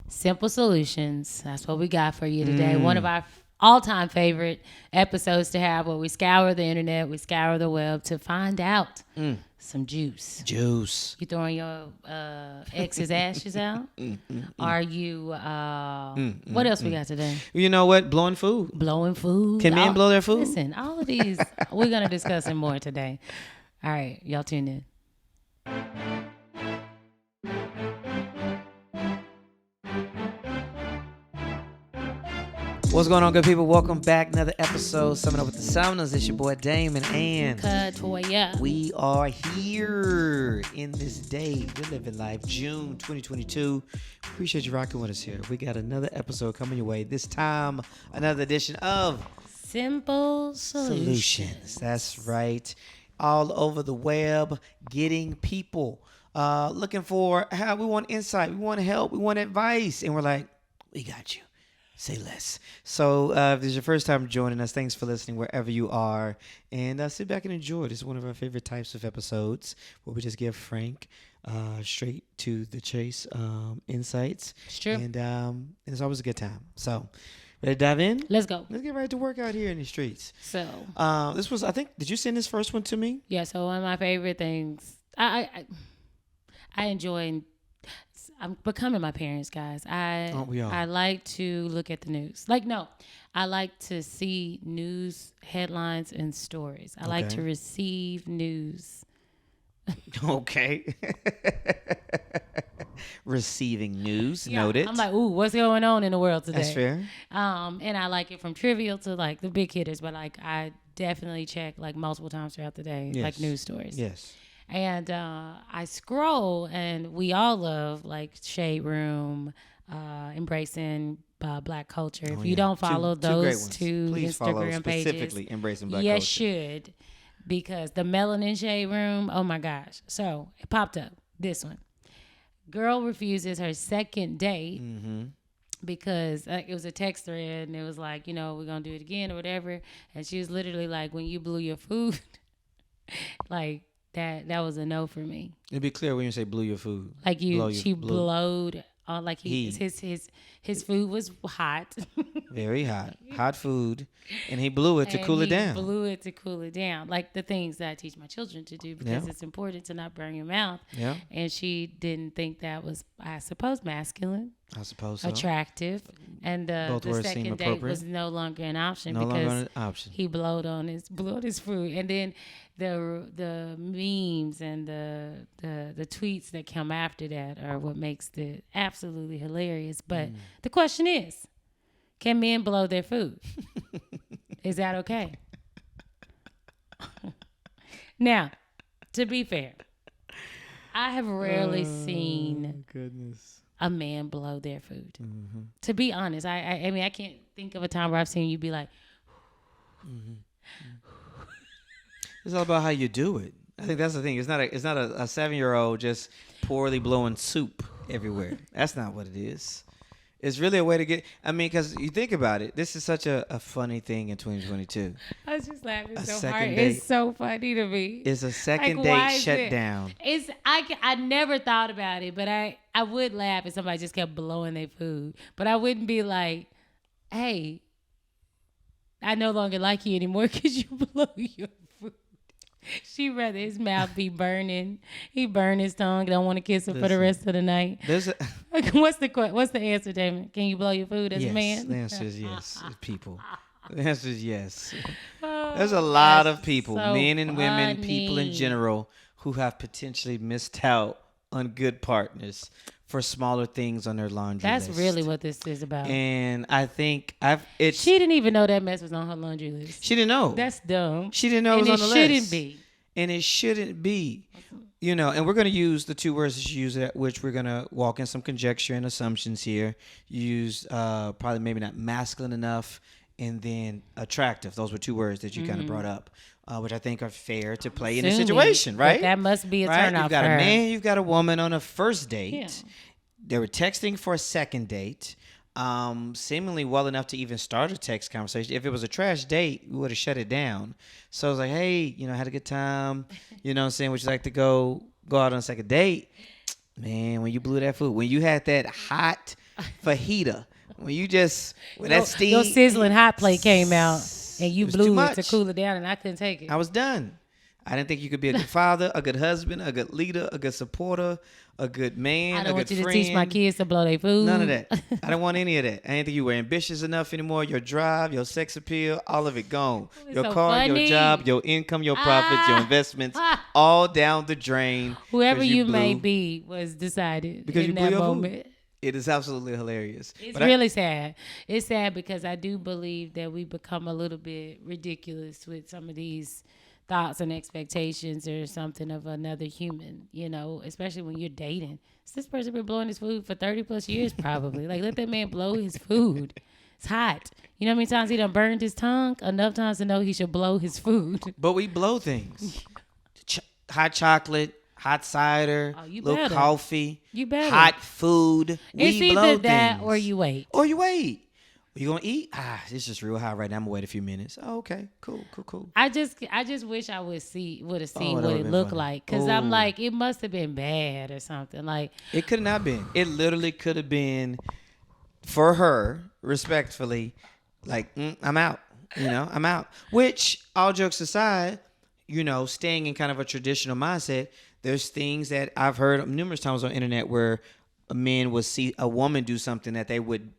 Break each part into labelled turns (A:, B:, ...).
A: Simple solutions. That's what we got for you today. One of our all-time favorite episodes to have, where we scour the internet, we scour the web to find out some juice.
B: Juice.
A: You throwing your ex's ashes out? Are you? What else we got today?
B: You know what? Blowing food.
A: Blowing food.
B: Can men blow their food?
A: Listen, all of these we're gonna discuss them more today. All right, y'all tune in.
B: What's going on, good people? Welcome back. Another episode. Summing Up with the Summoners. It's your boy Damon and
A: Katoya.
B: we are here in this day. We're living life. June 2022. Appreciate you rocking with us here. We got another episode coming your way. This time, another edition of
A: Simple Solutions.
B: That's right. All over the web, getting people looking for how we want insight, we want help, we want advice, and we're like, we got you. Say less. So if this is your first time joining us, thanks for listening wherever you are. And sit back and enjoy. This is one of our favorite types of episodes where we just give frank, straight to the chase insights.
A: It's true.
B: And it's always a good time. So ready to dive in?
A: Let's go.
B: Let's get right to work out here in the streets.
A: So
B: This was, I think, did you send this first one to me?
A: yeah, so one of my favorite things, I enjoy. I'm becoming my parents, guys.
B: We are.
A: I like to look at the news. I like to see news headlines and stories. I like
B: Okay.
A: to receive news.
B: Okay. Receiving news. Noted.
A: I'm like, ooh, what's going on in the world today?
B: That's fair.
A: And I like it from trivial to like the big hitters, but like I definitely check like multiple times throughout the day,
B: Yes.
A: like news stories.
B: Yes.
A: And I scroll, and we all love like Shade Room, embracing Black culture. If you don't follow
B: two great
A: those
B: ones.
A: two
B: Please follow
A: Instagram pages,
B: specifically Embracing Black
A: you
B: Culture.
A: should, because the Melanin Shade Room, oh my gosh. So it popped up, this one. Girl refuses her second date because it was a text thread, and it was like, we're going to do it again or whatever. And she was literally like, when you blew your food, like, that was a no for me.
B: It'd be clear when you say blew your food.
A: Like she
B: blew.
A: blowed on, like his food was hot.
B: Very hot. Hot food. And he blew it to
A: And
B: cool it
A: he
B: down.
A: blew it to cool it down. Like the things that I teach my children to do, because
B: Yeah.
A: it's important to not burn your mouth.
B: Yeah.
A: And she didn't think that was, I suppose, masculine,
B: I suppose so.
A: attractive. And
B: Both
A: the
B: words seem
A: second date
B: appropriate.
A: was no longer an option
B: No
A: because
B: longer an option.
A: he blew on his food. And then the memes and the tweets that come after that are what makes it absolutely hilarious. But the question is, can men blow their food? Is that okay? Now, to be fair, I have rarely seen
B: Goodness.
A: a man blow their food. To be honest, I mean, I can't think of a time where I've seen you be like,
B: It's all about how you do it. I think that's the thing. It's not a 7-year-old just poorly blowing soup everywhere. That's not what it is. It's really a way to get, because you think about it, this is such a funny thing in 2022.
A: I was just laughing
B: A
A: so
B: second
A: hard.
B: date.
A: It's so funny to me.
B: It's a second
A: Like, why
B: date
A: is
B: shut
A: it-
B: down.
A: I never thought about it, but I would laugh if somebody just kept blowing their food. But I wouldn't be like, hey, I no longer like you anymore because you blow your food. She rather his mouth be burning. He burn his tongue. Don't want to kiss her for the
B: Listen.
A: rest of the night.
B: There's a
A: What's the answer, Damon? Can you blow your food as a
B: yes.
A: man?
B: The answer is yes. People. The answer is yes.
A: Oh,
B: There's a lot
A: that's
B: of people,
A: so
B: men and women, people in
A: funny.
B: general, who have potentially missed out on good partners for smaller things on their laundry
A: That's
B: list.
A: really what this is about.
B: And I think
A: She didn't even know that mess was on her laundry list.
B: she didn't know.
A: That's dumb.
B: She didn't know
A: And
B: it was on the
A: shouldn't
B: list.
A: be.
B: And it shouldn't be. And we're going to use the two words that she used, at which we're going to walk in some conjecture and assumptions here. You used probably maybe not masculine enough, and then attractive. Those were two words that you kind of brought up, which I think are fair to play in a
A: Assuming
B: situation, right?
A: That must be a
B: right?
A: turnoff
B: You've got
A: for
B: a
A: her.
B: man, you've got a woman on a first date.
A: Yeah.
B: They were texting for a second date, seemingly well enough to even start a text conversation. If it was a trash date, we would have shut it down. So I was like, hey, I had a good time. You know what I'm saying? Would you like to go out on a second date? Man, when you blew that food, when you had that hot fajita. When when that steam,
A: Your sizzling hot plate came out and you
B: It was too
A: blew it
B: much.
A: to cool it down, and I couldn't take it.
B: I was done. I didn't think you could be a good father, a good husband, a good leader, a good supporter, a good man,
A: I
B: a
A: don't want
B: good
A: you
B: friend.
A: to teach my kids to blow their food.
B: None of that. I didn't want any of that. I didn't think you were ambitious enough anymore. Your drive, your sex appeal, all of it gone.
A: It's
B: Your
A: so
B: car,
A: funny.
B: your job, your income, your profits, your investments, all down the drain.
A: Whoever
B: 'cause
A: you may
B: blew-
A: be was decided
B: Because
A: in
B: you blew
A: that
B: your food.
A: moment.
B: It is absolutely hilarious.
A: It's really sad. It's sad because I do believe that we become a little bit ridiculous with some of these thoughts and expectations or something of another human, especially when you're dating. This person been blowing his food for 30 plus years probably. Like, let that man blow his food. It's hot. You know how many times he done burned his tongue? Enough times to know he should blow his food.
B: But we blow things. Hot chocolate, hot cider,
A: you
B: little
A: better.
B: coffee,
A: You better.
B: hot food.
A: It's
B: We blow
A: either that
B: things.
A: or you wait.
B: Or you wait. You gonna eat? It's just real hot right now. I'm gonna wait a few minutes. Oh, okay, cool.
A: I just wish I would have seen
B: that
A: what
B: would've
A: it
B: been
A: looked
B: funny.
A: like, because I'm like, it must have been bad or something. Like,
B: It could not have been. It literally could have been for her, respectfully, like, I'm out. I'm out. Which, all jokes aside, staying in kind of a traditional mindset, there's things that I've heard numerous times on the internet where a man would see a woman do something that they would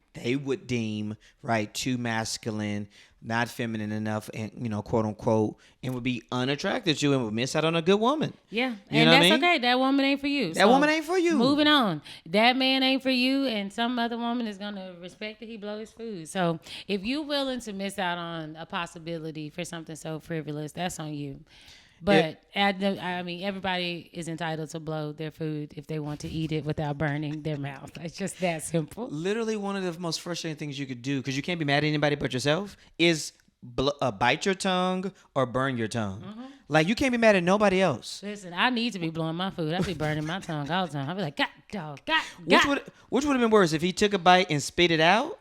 B: deem right too masculine, not feminine enough, and quote unquote, and would be unattractive to you and would miss out on a good woman.
A: yeah,
B: You
A: and
B: know what I
A: that's
B: mean?
A: okay. That woman ain't for you.
B: That woman ain't for you.
A: Moving on. That man ain't for you, and some other woman is gonna respect that he blow his food. So if you willing to miss out on a possibility for something so frivolous, that's on you. But everybody is entitled to blow their food if they want to eat it without burning their mouth. It's just that simple.
B: Literally, one of the most frustrating things you could do, because you can't be mad at anybody but yourself, is bite your tongue or burn your tongue.
A: Mm-hmm.
B: Like, you can't be mad at nobody else.
A: Listen, I need to be blowing my food. I be burning my tongue all the time. I be like, God, dog, God,
B: Which would have been worse if he took a bite and spit it out?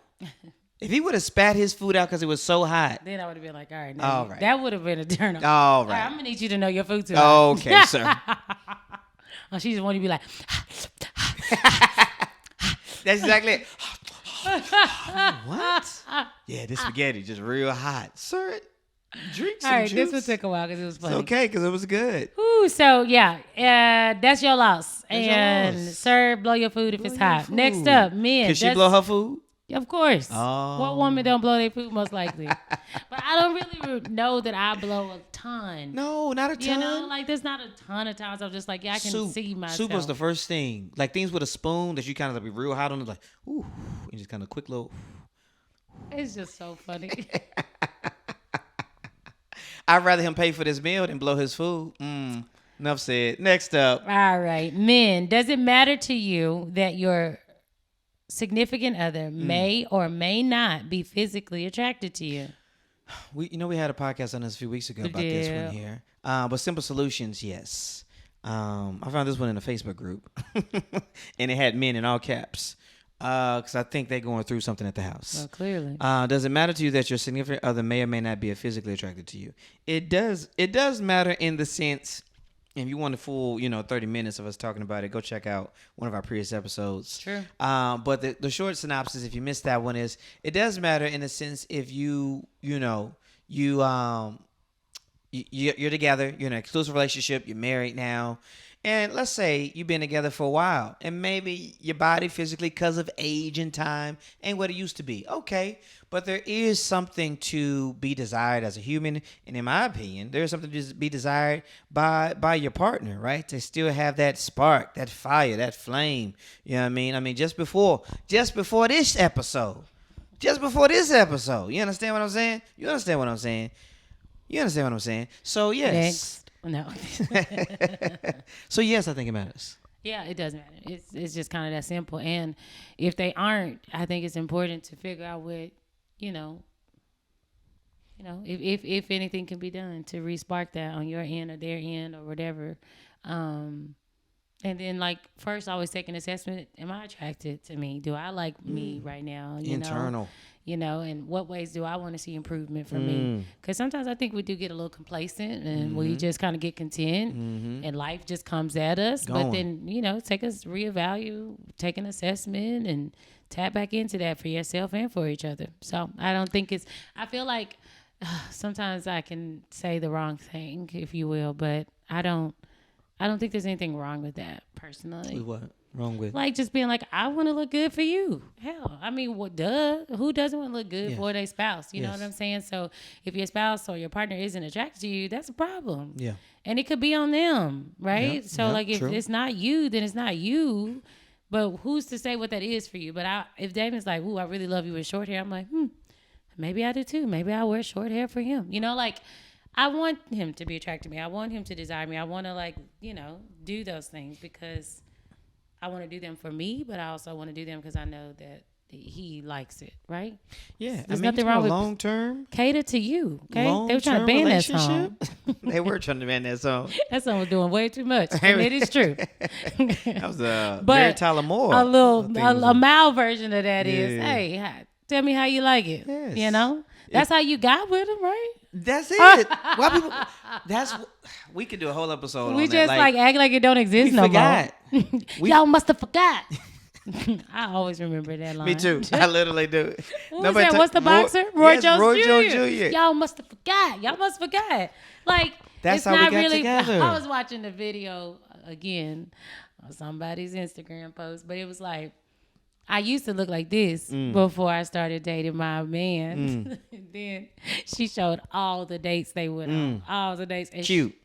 B: If he would have spat his food out because it was so hot.
A: Then I would have been like, all right,
B: All right.
A: that would have been a turn off.
B: All
A: I'm
B: right.
A: gonna need you to know your food too. hot.
B: Okay, sir.
A: Oh, she just want you to be like,
B: That's exactly it. What? Yeah, this spaghetti just real hot. Sir, drink some
A: all right,
B: juice.
A: this one took a while because it was
B: It's
A: funny.
B: okay, because it was good.
A: Ooh, so yeah, that's your loss.
B: That's your
A: And
B: loss.
A: sir, blow your food if it's
B: Blow your
A: hot. Next
B: food.
A: up, men.
B: Can she blow her food?
A: Of course.
B: Oh.
A: What woman don't blow their food most likely? But I don't really know that I blow a ton.
B: No, not a ton.
A: Like there's not a ton of times I'm just like, yeah, I can see myself.
B: Soup was the first thing. Like things with a spoon that you kind of be real hot on it, like, ooh, and just kind of quick little.
A: It's just so funny.
B: I'd rather him pay for this meal than blow his food. Enough said. Next up.
A: All right. Men, does it matter to you that your significant other may or may not be physically attracted to you?
B: We had a podcast on this a few weeks ago about this one here. But Simple Solutions, yes. I found this one in a Facebook group. And it had men in all caps. Because I think they're going through something at the house.
A: Well, clearly.
B: Does it matter to you that your significant other may or may not be physically attracted to you? It does matter in the sense, if you want a full 30 minutes of us talking about it, go check out one of our previous episodes.
A: True.
B: But the short synopsis, if you missed that one, is it does matter in the sense if you're together, you're in an exclusive relationship, you're married now. And let's say you've been together for a while and maybe your body physically, because of age and time, ain't what it used to be. Okay. But there is something to be desired as a human. And in my opinion, there's something to be desired by your partner, right? To still have that spark, that fire, that flame. You know what I mean? I mean, just before this episode. You understand what I'm saying? You understand what I'm saying? So, yes.
A: Next. No.
B: So yes, I think it matters.
A: Yeah, it does matter. It's just kind of that simple. And if they aren't, I think it's important to figure out what, if anything can be done to re-spark that on your end or their end or whatever. And then, like, first always take an assessment. Am I attracted to me? Do I like me right now?
B: Internal.
A: you know, and what ways do I want to see improvement for me? Because sometimes I think we do get a little complacent and we just kind of get content and life just comes at us. But then, you know, take us reevaluate, take an assessment and tap back into that for yourself and for each other. So I don't think I feel like sometimes I can say the wrong thing, if you will, but I don't think there's anything wrong with that personally.
B: What? Wrong with?
A: Like just being like, I want to look good for you. Hell, I mean, what? Duh. Who doesn't want to look good for their spouse? You know what I'm saying? So if your spouse or your partner isn't attracted to you, that's a problem.
B: Yeah.
A: And it could be on them, right?
B: Yep,
A: So
B: yep,
A: like if
B: true.
A: it's not you, then it's not you. But who's to say what that is for you? But if Damon's like, ooh, I really love you with short hair, I'm like, maybe I do too. Maybe I'll wear short hair for him. You know, like I want him to be attracted to me. I want him to desire me. I want to like, you know, do those things because I want to do them for me, but I also want to do them because I know that he likes it, right?
B: Yeah.
A: There's nothing wrong with
B: long term.
A: Cater to you, okay? They were trying to ban that song.
B: They were trying to ban that song.
A: That song was doing way too much, and it is true.
B: That was
A: But
B: Mary Tyler Moore.
A: a mild version of that is, hey, tell me how you like it.
B: Yes.
A: You know, that's how you got with him, right?
B: That's it. Why people? We could do a whole episode.
A: We
B: on
A: just
B: that.
A: like act like it don't exist
B: we
A: no
B: forgot.
A: more. Y'all must have forgot. I always remember that line.
B: Me too. I literally do.
A: Who was that? What's the boxer? Roy Jones Jr. Y'all must have forgot. Y'all must have forgot. Like
B: That's
A: it's
B: how we
A: not
B: got
A: really.
B: together.
A: I was watching the video again on somebody's Instagram post, but it was like I used to look like this before I started dating my man. Then she showed all the dates they went on, all the dates. And
B: Cute.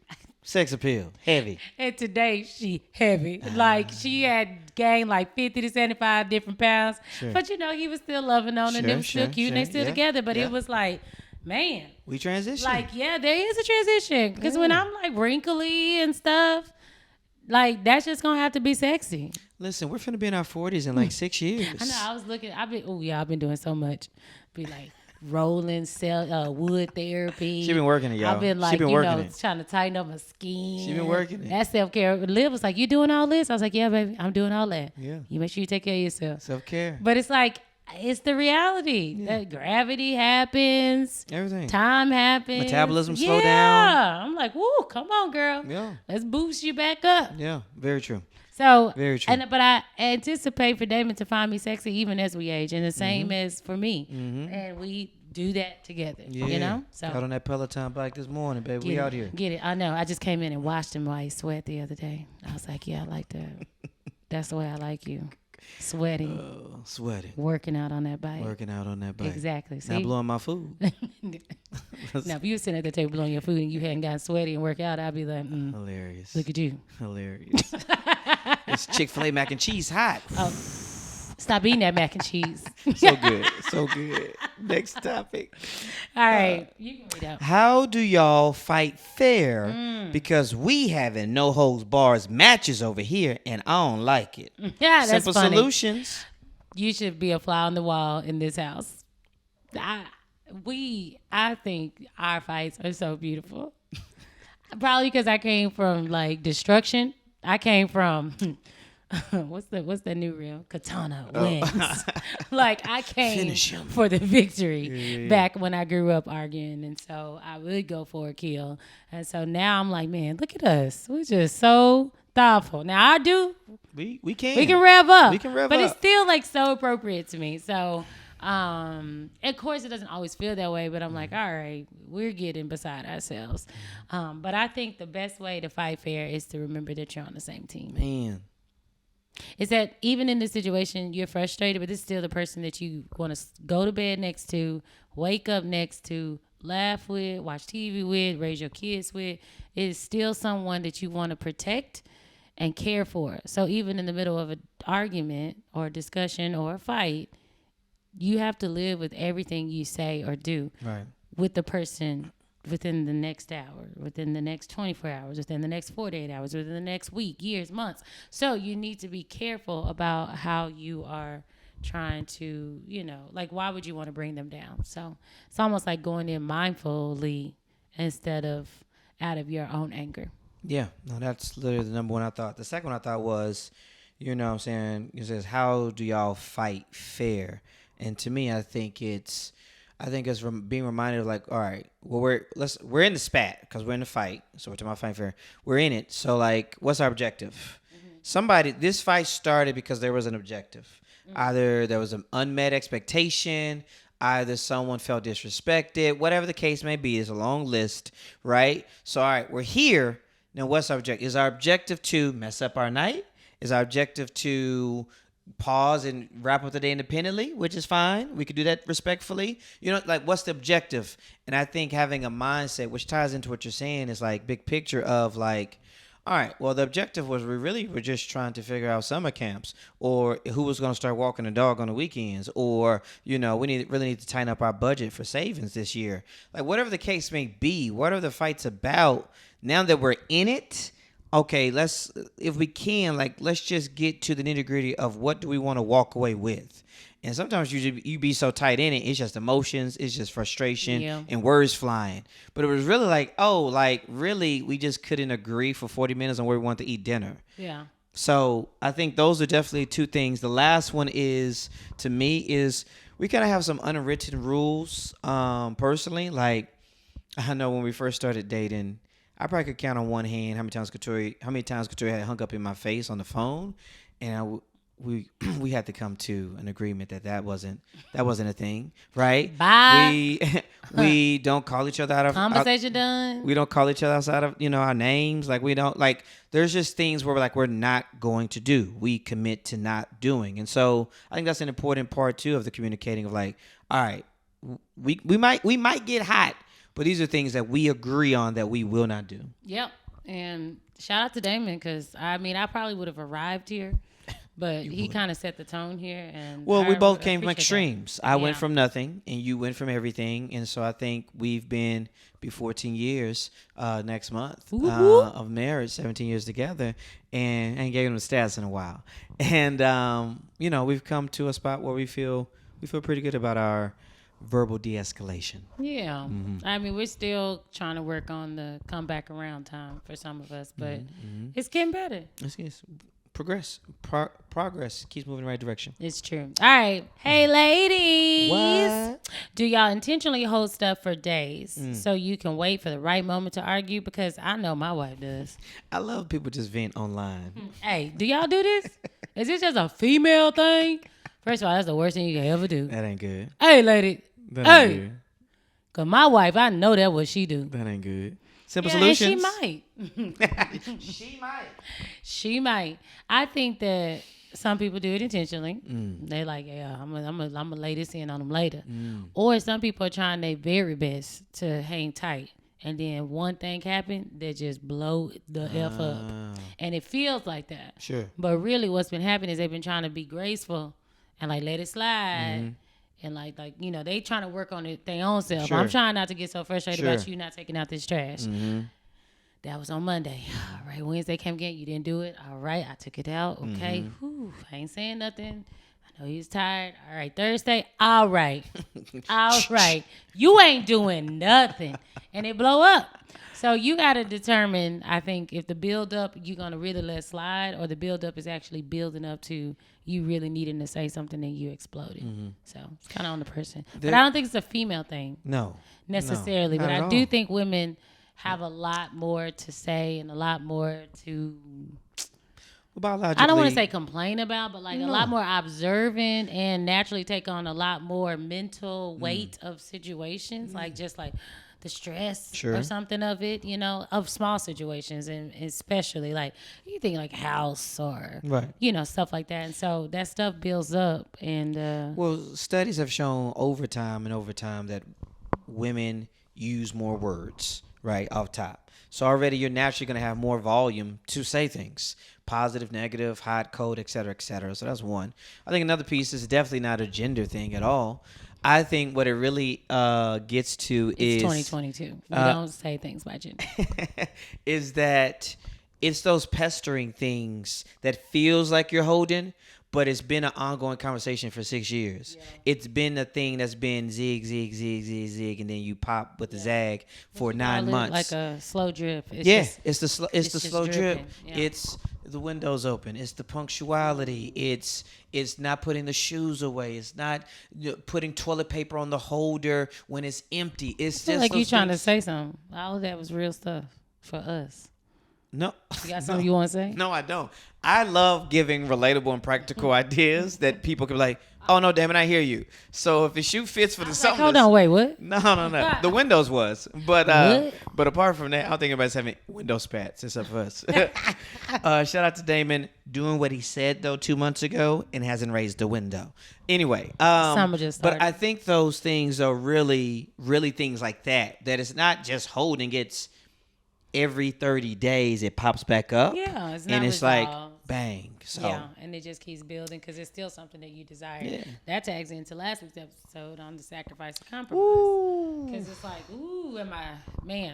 B: Sex appeal. Heavy.
A: and today she heavy. Like she had gained like 50 to 75 different pounds.
B: Sure.
A: But you know, he was still loving on her and they were still cute and they still together. But it was like, man.
B: We transition.
A: Like, yeah, there is a transition. Because when I'm like wrinkly and stuff, like that's just gonna have to be sexy.
B: Listen, we're finna be in our 40s in like 6 years.
A: I know, I was looking, I've been doing so much. Be like rolling wood therapy.
B: She been working it, y'all.
A: I've been like,
B: she been
A: you
B: working
A: know,
B: it.
A: trying to tighten up my skin.
B: She been working it.
A: That self-care. Liv was like, you doing all this? I was like, yeah, baby, I'm doing all that.
B: Yeah.
A: You make sure you take care of yourself.
B: Self-care.
A: But it's like, it's the reality. That gravity happens.
B: Everything.
A: Time happens.
B: Metabolism slow down.
A: Yeah. I'm like, woo, come on, girl.
B: Yeah.
A: Let's boost you back up.
B: Yeah. Very true.
A: So,
B: Very true.
A: but I anticipate for Damon to find me sexy even as we age, and the same as for me. And we do that together,
B: Yeah.
A: you know? So
B: Got on that Peloton bike this morning, baby.
A: get
B: We
A: it,
B: out here.
A: Get it. I know. I just came in and watched him while he sweat the other day. I was like, yeah, I like that. That's the way I like you. Sweating,
B: Sweating.
A: working out on that bike.
B: Working out on that bike.
A: Exactly.
B: Not
A: See?
B: blowing my food.
A: Now, if you were sitting at the table blowing your food and you hadn't gotten sweaty and work out, I'd be like,
B: Hilarious.
A: look at you.
B: Hilarious. It's Chick-fil-A mac and cheese hot.
A: Oh, stop eating that mac and cheese.
B: So good. So good. Next topic.
A: All right. You can read out.
B: How do y'all fight fair? Because we having no holds bars matches over here, and I don't like it.
A: Yeah, that's
B: Simple
A: funny.
B: solutions.
A: You should be a fly on the wall in this house. I think our fights are so beautiful. Probably because I came from like destruction. I came from what's that new reel? Katana wins. Like I came
B: Finish him.
A: for the victory back when I grew up arguing, and so I would go for a kill. And so now I'm like, man, look at us. We're just so thoughtful. Now I do.
B: We can.
A: We can rev up.
B: We can rev
A: but
B: up.
A: it's still like so appropriate to me. So, of course, it doesn't always feel that way. But I'm like, all right, we're getting beside ourselves. But I think the best way to fight fair is to remember that you're on the same team.
B: Man.
A: Is that even in this situation, you're frustrated, but this is still the person that you want to go to bed next to, wake up next to, laugh with, watch TV with, raise your kids with. It is still someone that you want to protect and care for. So even in the middle of an argument or a discussion or a fight, you have to live with everything you say or do
B: Right.
A: with the person within the next hour, within the next 24 hours, within the next 48 hours, within the next week, years, months. So you need to be careful about how you are trying to, like, why would you want to bring them down? So it's almost like going in mindfully instead of out of your own anger.
B: Yeah. No, that's literally the number one I thought. The second one I thought was, you know what I'm saying, it says, how do y'all fight fair? And to me, I think it's being reminded of like, all right, well, we're in the spat because we're in the fight. So we're talking about fight fair. We're in it. So like, what's our objective? This fight started because there was an objective. Either there was an unmet expectation, either someone felt disrespected, whatever the case may be. It's a long list, right? So all right, we're here. Now, what's our objective? Is our objective to mess up our night? Is our objective to pause and wrap up the day independently, which is fine. We could do that respectfully. Like what's the objective? And I think having a mindset, which ties into what you're saying, is like big picture of like, all right, well, the objective was we really were just trying to figure out summer camps or who was going to start walking the dog on the weekends or, we really need to tighten up our budget for savings this year. Like whatever the case may be, whatever the fight's about, now that we're in it, okay, if we can, like, let's just get to the nitty gritty of what do we want to walk away with. And sometimes you be so tight in it, it's just emotions, it's just frustration and words flying. But it was really like, really, we just couldn't agree for 40 minutes on where we wanted to eat dinner.
A: Yeah.
B: So I think those are definitely two things. The last one is, to me, is we kind of have some unwritten rules personally. Like, I know when we first started dating, I probably could count on one hand how many times Katori had hung up in my face on the phone, and we had to come to an agreement that wasn't a thing, right?
A: Bye.
B: We don't call each other out of
A: conversation done.
B: We don't call each other outside of our names. Like we don't like. There's just things where we're not going to do. We commit to not doing, and so I think that's an important part too of the communicating of like, all right, we might get hot. But these are things that we agree on that we will not do. Yep.
A: And shout out to Damon because, I probably would have arrived here, but he kind of set the tone here. And
B: we both came from extremes. I went from nothing and you went from everything. And so I think we've been 14 years next month of marriage, 17 years together. And I ain't gave him the stats in a while. And, we've come to a spot where we feel pretty good about our verbal de-escalation.
A: Yeah. Mm-hmm. We're still trying to work on the come back around time for some of us, but it's getting better.
B: It's progress keeps moving in the right direction.
A: It's true. All right. Hey, ladies.
B: What?
A: Do y'all intentionally hold stuff for days so you can wait for the right moment to argue? Because I know my wife does.
B: I love people just vent online.
A: Hey, do y'all do this? Is this just a female thing? First of all, that's the worst thing you can ever do.
B: That ain't good.
A: Hey, lady.
B: That ain't good.
A: Because my wife, I know that's what she do.
B: That ain't good. Simple solutions.
A: And she might. She might. I think that some people do it intentionally. They like, I'm gonna lay this in on them later. Or some people are trying their very best to hang tight. And then one thing happened that just blow the F up. And it feels like that.
B: Sure.
A: But really what's been happening is they've been trying to be graceful and like let it slide. And like they trying to work on it their own self.
B: Sure.
A: I'm trying not to get so frustrated about you not taking out this trash. That was on Monday. All right, Wednesday came again. You didn't do it. All right, I took it out. Okay. Whew, I ain't saying nothing. I know he's tired. All right, Thursday. All right. All right. You ain't doing nothing. And it blow up. So you got to determine, I think, if the build up you're going to really let slide or the build up is actually building up to you really needing to say something and you exploding. So it's kind of on the person. But I don't think it's a female thing.
B: No.
A: Necessarily. But I do think women have a lot more to say and a lot more to... I don't want to say complain about, but a lot more observant and naturally take on a lot more mental weight of situations, just like the stress or something of it, of small situations, and especially you think like house or stuff like that, and so that stuff builds up. And
B: studies have shown over time that women use more words off top. So already you're naturally going to have more volume to say things. Positive, negative, hot, cold, et cetera, et cetera. So that's one. I think another piece is definitely not a gender thing at all. I think what it really gets to is...
A: It's 2022. We don't say things by gender.
B: Is that it's those pestering things that feels like you're holding, but it's been an ongoing conversation for 6 years. Yeah. It's been a thing that's been zig, zig, zig, zig, zig, and then you pop with the zag for 9 months.
A: Like a slow drip.
B: It's the slow drip. Yeah. It's the windows open. It's the punctuality. It's not putting the shoes away. It's not putting toilet paper on the holder when it's empty. It's
A: I feel
B: just
A: like you
B: those
A: trying to
B: things-
A: say something. All of that was real stuff for us.
B: No.
A: You got something you want to say?
B: No, I don't. I love giving relatable and practical ideas that people can be like, oh, no, damn it, I hear you. So if the shoe fits for the
A: Like,
B: something.
A: hold on, wait, what?
B: No. The windows was. But
A: What?
B: but apart from that, I don't think anybody's having window spats except for us. Shout out to Damon doing what he said, though, 2 months ago and hasn't raised the window. Anyway.
A: Summer just
B: but
A: started.
B: I think those things are really, really things like that. That it's not just holding. It's every 30 days it pops back up.
A: Yeah, it's not
B: and it's
A: resolved.
B: like bang. So
A: Yeah, and it just keeps building because it's still something that you desire.
B: Yeah.
A: That tags into last week's episode on the sacrifice of compromise.
B: ooh.
A: Because it's like, ooh,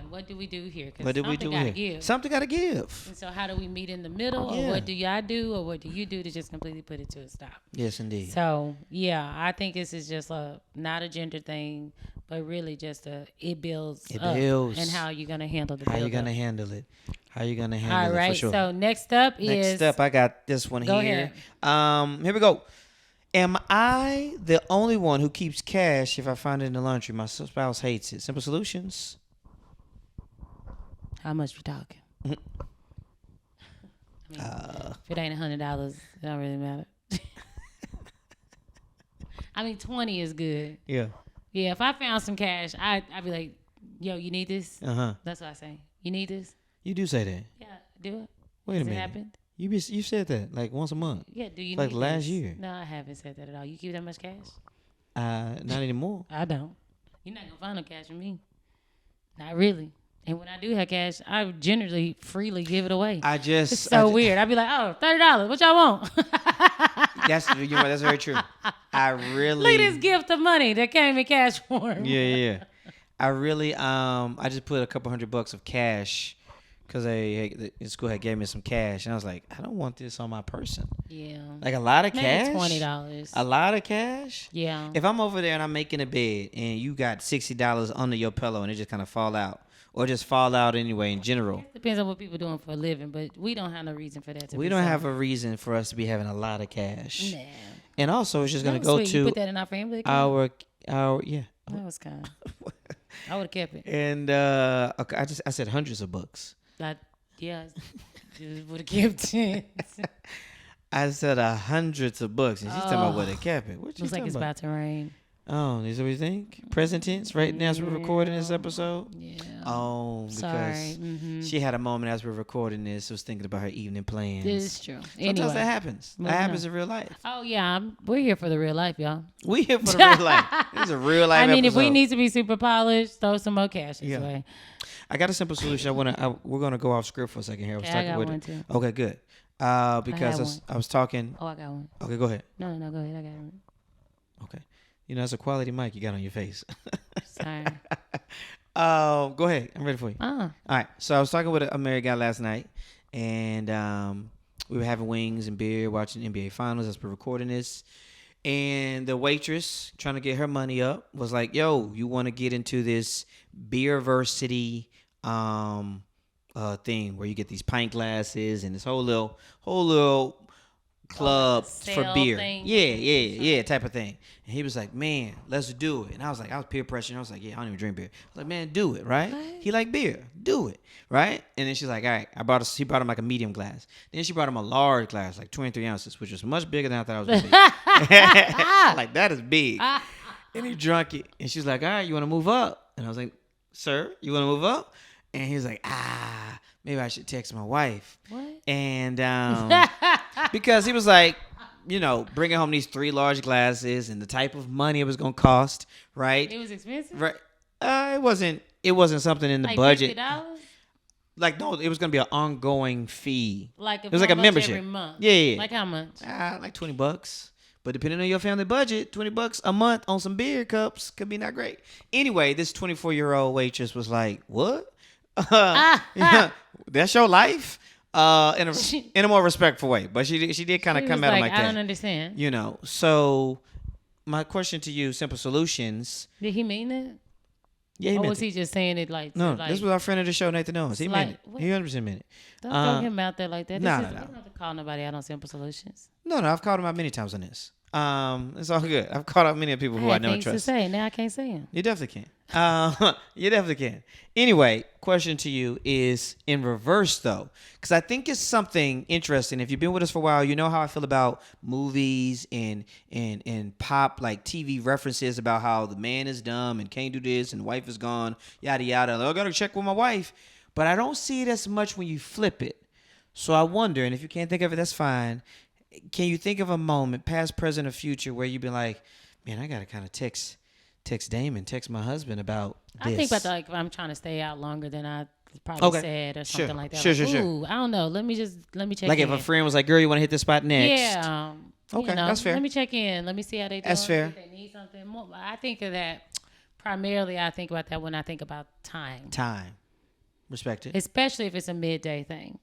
A: what do we do here? 'Cause
B: What did we
A: something
B: do
A: gotta
B: here?
A: give.
B: Something gotta give.
A: And so how do we meet in the middle?
B: Yeah.
A: Or what do y'all do? Or what do you do to just completely put it to a stop?
B: Yes, indeed.
A: So, yeah, I think this is just not a gender thing, but really just it builds
B: It
A: up.
B: builds.
A: And how you're going to handle the
B: How you
A: build
B: gonna
A: up.
B: handle it? How you gonna handle
A: All
B: it
A: right,
B: for sure?
A: so next up
B: Next
A: is...
B: up, I got this one
A: Go
B: here. Here we go. Am I the only one who keeps cash if I find it in the laundry? My spouse hates it. Simple solutions.
A: How much we talking? If it ain't $100, it don't really matter. I mean, 20 is good.
B: Yeah.
A: Yeah, if I found some cash, I'd be like, yo, you need this?
B: Uh-huh.
A: That's what I say. You need this?
B: You do say that.
A: Yeah, do it.
B: Wait
A: Has
B: a minute.
A: it happened?
B: You said that like once a month.
A: Yeah, do you
B: Like
A: need
B: last
A: this?
B: year.
A: No, I haven't said that at all. You keep that much cash?
B: Not anymore.
A: I don't. You're not going to find no cash from me. Not really. And when I do have cash, I generally freely give it away. It's so weird. I'd be like, oh, $30. What y'all want?
B: That's very true. I really
A: Look at this gift of money that came in cash form.
B: Yeah. I really I just put a couple $100 of cash because the school had gave me some cash and I was like, I don't want this on my person.
A: Yeah.
B: Like a lot of
A: Maybe
B: cash.
A: $20.
B: A lot of cash.
A: Yeah.
B: If I'm over there and I'm making a bed and you got $60 under your pillow and it just kind of fall out or just fall out anyway in general.
A: Depends on what people doing for a living, but we don't have no reason for that.
B: We don't have a reason for us to be having a lot of cash.
A: Nah.
B: And also it's just
A: That
B: gonna
A: was
B: go
A: sweet. You
B: to
A: put that in our family account?
B: our yeah.
A: That was kind. I would have kept it.
B: And okay, I said hundreds of bucks.
A: Yeah, just would have kept it.
B: I said hundreds of bucks, and she's talking about where they kept it. What you
A: Looks like
B: talking
A: it's
B: about?
A: about to rain.
B: Oh, is that what you think? Present tense, right now as we're recording this episode.
A: Yeah.
B: Oh, because
A: Sorry.
B: she had a moment as we're recording this, was thinking about her evening plans.
A: This is true.
B: Sometimes
A: Anyway.
B: that happens. That
A: Moving
B: happens
A: on.
B: in real life.
A: Oh yeah, we're here for the real life, y'all.
B: We here for the real life. This is a real life.
A: I mean, if we
B: episode.
A: need to be super polished, throw some more cash this
B: Yeah.
A: way.
B: I got a simple solution. We're gonna go off script for a second here. I was
A: Okay, I
B: talking
A: got
B: with
A: one too.
B: Okay, good. Because I was talking.
A: Oh, I got one.
B: Okay, go ahead.
A: No, go ahead. I got one.
B: Okay. You know, it's a quality mic you got on your face.
A: Sorry.
B: Go ahead. I'm ready for you.
A: Ah,
B: All right. So I was talking with a married guy last night, and we were having wings and beer, watching NBA Finals as we're recording this. And the waitress, trying to get her money up, was like, "Yo, you want to get into this beerversity thing where you get these pint glasses and this whole little club for
A: sale
B: beer.
A: thing?
B: Yeah, type of thing." And he was like, "Man, let's do it." And I was like, I was peer pressuring. I was like, "Yeah, I don't even drink beer." I was like, "Man, do it, right?"
A: What?
B: He like beer, do it, right? And then she's like, "All right." He brought him like a medium glass. Then she brought him a large glass, like 23 ounces, which was much bigger than I thought it was gonna be. Like that is big. And he drunk it, and she's like, "All right, you want to move up?" And I was like, "Sir, you want to move up?" And he was like, maybe I should text my wife.
A: what?
B: And because he was like, bringing home these 3 large glasses and the type of money it was gonna cost, right?
A: It was expensive.
B: Right. It wasn't something in the
A: Like
B: budget.
A: $50?
B: Like no, it was gonna be an ongoing fee.
A: Like
B: It was like a membership.
A: every month.
B: Yeah.
A: Like how much?
B: Like $20. But depending on your family budget, $20 a month on some beer cups could be not great. Anyway, this 24-year-old waitress was like, "What? That's your life?" In a more respectful way, but she did kind of
A: She
B: come
A: was
B: at him
A: like,
B: like
A: I
B: that.
A: don't understand.
B: So my question to you, Simple Solutions.
A: Did he mean that?
B: Yeah, he
A: Or
B: meant
A: was
B: it.
A: he just saying it like?
B: No,
A: like,
B: this was our friend of the show, Nathan Owens. He
A: like,
B: meant it.
A: what?
B: He 100% meant it.
A: Don't throw him out there like that.
B: nah,
A: We
B: nah.
A: don't have to call nobody out on Simple Solutions.
B: No, I've called him out many times on this. It's all good. I've called out many people who I
A: had
B: know and
A: things to
B: trust.
A: say. Now I can't say him.
B: You definitely can. You definitely can. Anyway, question to you is in reverse though, because I think it's something interesting. If you've been with us for a while, you know how I feel about movies and pop like TV references about how the man is dumb and can't do this and the wife is gone, yada yada. I gotta check with my wife, but I don't see it as much when you flip it. So I wonder, and if you can't think of it, that's fine. Can you think of a moment, past, present, or future, where you've been like, man, I gotta kind of text Damon, text my husband about this.
A: I think about like if I'm trying to stay out longer than I probably said or something like that.
B: Sure,
A: like,
B: sure.
A: Ooh, I don't know. Let me check.
B: Like
A: in.
B: if a friend was like, girl, you want to hit this spot next?
A: Yeah.
B: Okay, that's fair.
A: Let me check in. Let me see how they doing.
B: That's fair.
A: If they need something more. I think of that primarily. I think about that when I think about time.
B: Time. Respect it.
A: Especially if it's a midday thing.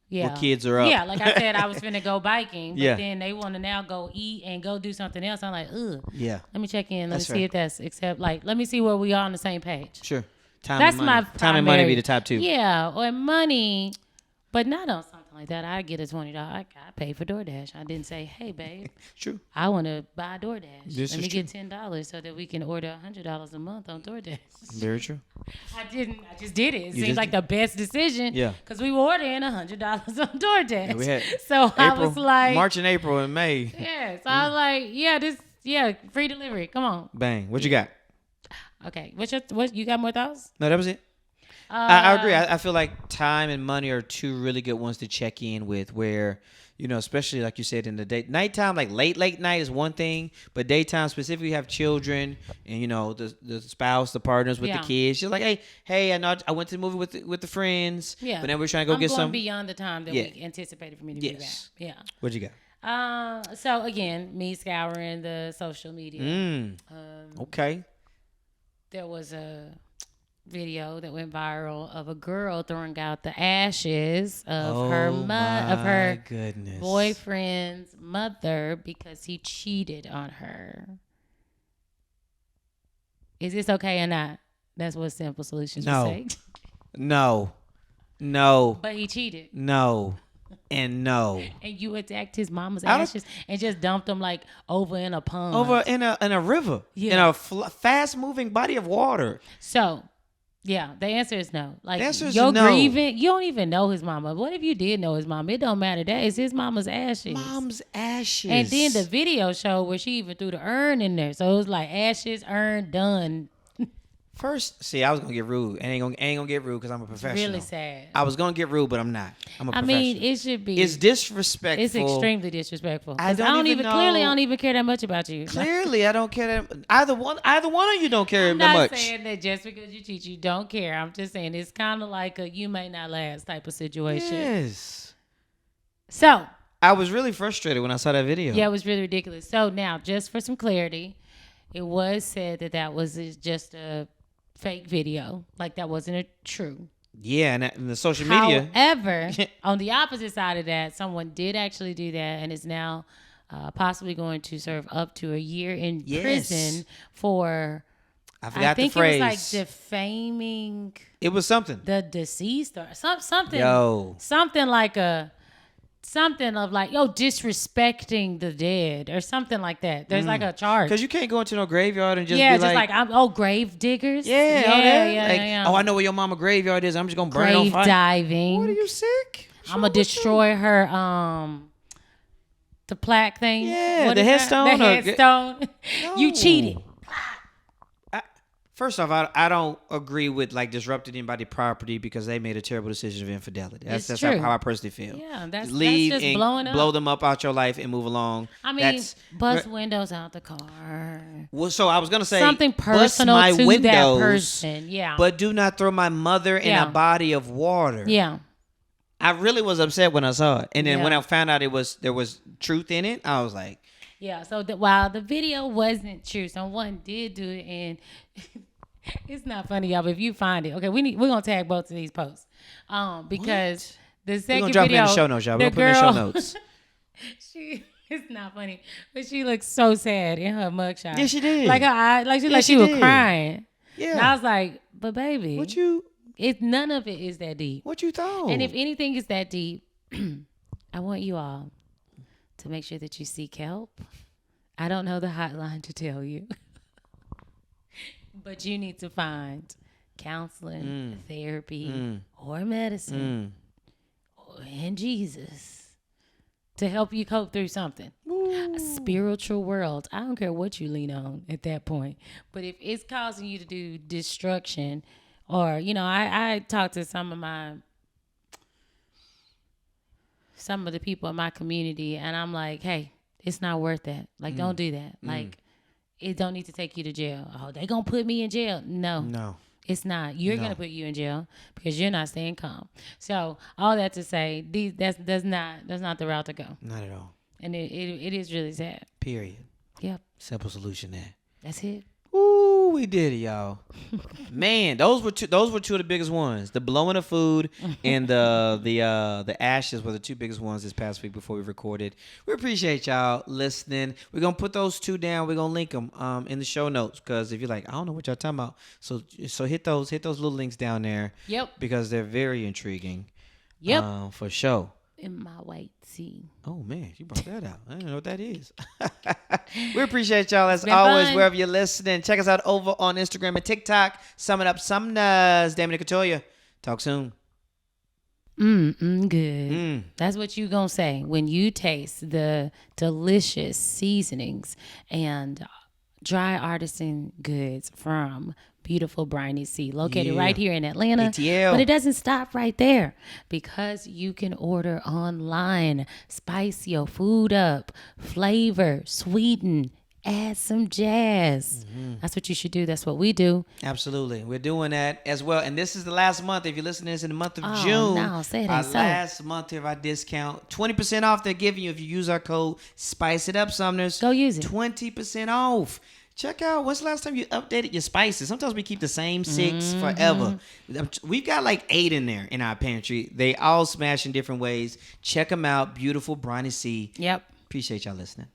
A: Yeah.
B: Well, kids are up.
A: Yeah, like I said, I was finna go biking, but
B: Yeah.
A: then they want to now go eat and go do something else. I'm like, ugh.
B: Yeah.
A: Let me check in. Let
B: That's
A: me see if that's let me see where we are on the same page.
B: Sure. Time
A: That's
B: and
A: my
B: money. Time and money
A: primary-
B: be the top two.
A: Yeah, or money, but not on something like that. I get a $20. I pay for DoorDash. I didn't say, hey babe,
B: True.
A: I want to buy DoorDash.
B: This
A: Let
B: is
A: me get $10 so that we can order $100 a month on DoorDash.
B: Very true.
A: I didn't. I just did it. It seemed
B: just
A: like the best decision.
B: Yeah.
A: Because we were ordering $100 on DoorDash.
B: Yeah, we had
A: so I was like,
B: March and April and May.
A: yeah. So I was like, free delivery. Come on.
B: Bang. What you got?
A: Okay. What you got more thoughts?
B: No, that was it. I agree. I feel like time and money are two really good ones to check in with where, you know, especially like you said in the day, nighttime, like late night is one thing, but daytime specifically you have children and, you know, the spouse, the partners with
A: Yeah.
B: the kids. You're like, hey, I know I went to the movie with the friends.
A: Yeah.
B: But then we're trying to go
A: I'm
B: get
A: going
B: some.
A: beyond the time that we anticipated for me to be back.
B: Yes.
A: Yeah.
B: What you got?
A: So again, me scouring the social media.
B: Okay.
A: There was a video that went viral of a girl throwing out the ashes of her
B: goodness.
A: boyfriend's mother because he cheated on her. Is this okay or not? That's what Simple Solutions would say.
B: No.
A: But he cheated.
B: No. And no.
A: And you attacked his mama's ashes and just dumped them like over in a pond.
B: Over in a river.
A: Yeah.
B: In a fast moving body of water.
A: So, yeah, the answer is no. Like,
B: The answer is
A: you're
B: no.
A: grieving. You don't even know his mama. What if you did know his mama? It don't matter. That is his mama's ashes.
B: Mom's ashes.
A: And then the video showed where she even threw the urn in there. So it was like ashes, urn, done.
B: First, see, I was gonna get rude. And ain't gonna get rude because I'm a professional.
A: Really sad.
B: I was gonna get rude, but I'm not. I'm a
A: I
B: professional.
A: mean, it should be.
B: It's disrespectful.
A: It's extremely disrespectful. 'Cause
B: I don't even
A: clearly
B: know-
A: I don't even care that much about you.
B: Clearly, I don't care that either one of you don't care
A: I'm
B: that
A: not
B: much.
A: saying that just because you cheat, you don't care. I'm just saying it's kind of like a you may not last type of situation.
B: Yes.
A: So,
B: I was really frustrated when I saw that video.
A: yeah, it was really ridiculous. So now, just for some clarity, it was said that was just a fake video. Like that wasn't a true.
B: Yeah, and the social media.
A: However, on the opposite side of that, someone did actually do that and is now possibly going to serve up to a year in prison for,
B: I forgot the phrase.
A: it was like defaming
B: It was something.
A: the deceased or something.
B: Yo.
A: Something of like, disrespecting the dead or something like that. There's like a charge.
B: Because you can't go into no graveyard and just
A: Yeah,
B: be
A: just
B: like,
A: I'm grave diggers.
B: yeah, all that. Like,
A: yeah.
B: oh, I know where your mama graveyard is. I'm just gonna burn it on
A: Grave
B: fire.
A: diving.
B: What are you sick? What's
A: I'm
B: wrong
A: gonna
B: with you?
A: destroy her the plaque thing.
B: Yeah,
A: What
B: the
A: is that?
B: headstone
A: The
B: or-
A: headstone. You cheated.
B: First off, I don't agree with like disrupting anybody's property because they made a terrible decision of infidelity. That's
A: true.
B: how I personally feel.
A: Yeah, that's
B: Leave
A: just
B: and
A: blowing up.
B: blow them up out your life and move along.
A: I mean, bust windows out the car.
B: Well, so I was gonna say
A: Something
B: bust
A: personal
B: my
A: to that
B: windows,
A: person. Yeah.
B: but do not throw my mother in
A: Yeah.
B: a body of water.
A: Yeah.
B: I really was upset when I saw it, and then
A: Yeah.
B: when I found out there was truth in it, I was like,
A: Yeah. So while the video wasn't true, someone did do it, and it's not funny, y'all. But if you find it, okay, we're gonna tag both of these posts, because the
B: we're
A: second
B: gonna drop
A: video,
B: it in the show notes, y'all. We're
A: the
B: gonna put it in the
A: girl-
B: show notes.
A: It's not funny, but she looks so sad in her mugshot.
B: Yeah, she did.
A: Like her eye, like she
B: Yeah,
A: she
B: she
A: was
B: did.
A: crying.
B: Yeah.
A: And I was like, but baby, none of it is that deep.
B: What you thought?
A: And if anything is that deep, I want you all to make sure that you seek help. I don't know the hotline to tell you, but you need to find counseling, therapy, or medicine, and Jesus to help you cope through something. A spiritual world. I don't care what you lean on at that point. But if it's causing you to do destruction, or, I talked to some of the people in my community, and I'm like, hey, it's not worth that. Like, don't do that. Like, it don't need to take you to jail. Oh, they gonna put me in jail. No. It's not. You're going to put you in jail because you're not staying calm. So all that to say, that's not the route to go.
B: Not at all.
A: And it is really sad.
B: Period.
A: Yep.
B: Simple solution there.
A: That's it.
B: Ooh, we did it, y'all. Man, those were two of the biggest ones. The blowing of food and the ashes were the two biggest ones this past week before we recorded. We appreciate y'all listening. We're gonna put those two down. We're gonna link them in the show notes, because if you're like, I don't know what y'all talking about, so hit those little links down there.
A: Yep.
B: Because they're very intriguing.
A: Yep.
B: For sure.
A: In my white tea.
B: Oh, man, you brought that out. I don't know what that is. We appreciate y'all as
A: been
B: always,
A: fun.
B: wherever you're listening. Check us out over on Instagram and TikTok. Summing up Sumners. Damon and Katoya. Talk soon.
A: Good. That's what you gonna say when you taste the delicious seasonings and dry artisan goods from beautiful Briny Sea, located right here in Atlanta.
B: ATL.
A: But it doesn't stop right there, because you can order online. Spice your food up, flavor, sweeten, add some jazz. That's what you should do. That's what we do.
B: Absolutely. We're doing that as well. And this is the last month. If you're listening to this in the month of
A: Oh,
B: June,
A: no, say it
B: our
A: ain't so.
B: last month of our discount, 20% off they're giving you if you use our code Spice It Up, Sumners.
A: Go use it.
B: 20% off. Check out, when's the last time you updated your spices? Sometimes we keep the same 6 forever. We've got like 8 in there in our pantry. They all smash in different ways. Check them out. Beautiful Briny Sea.
A: Yep.
B: Appreciate y'all listening.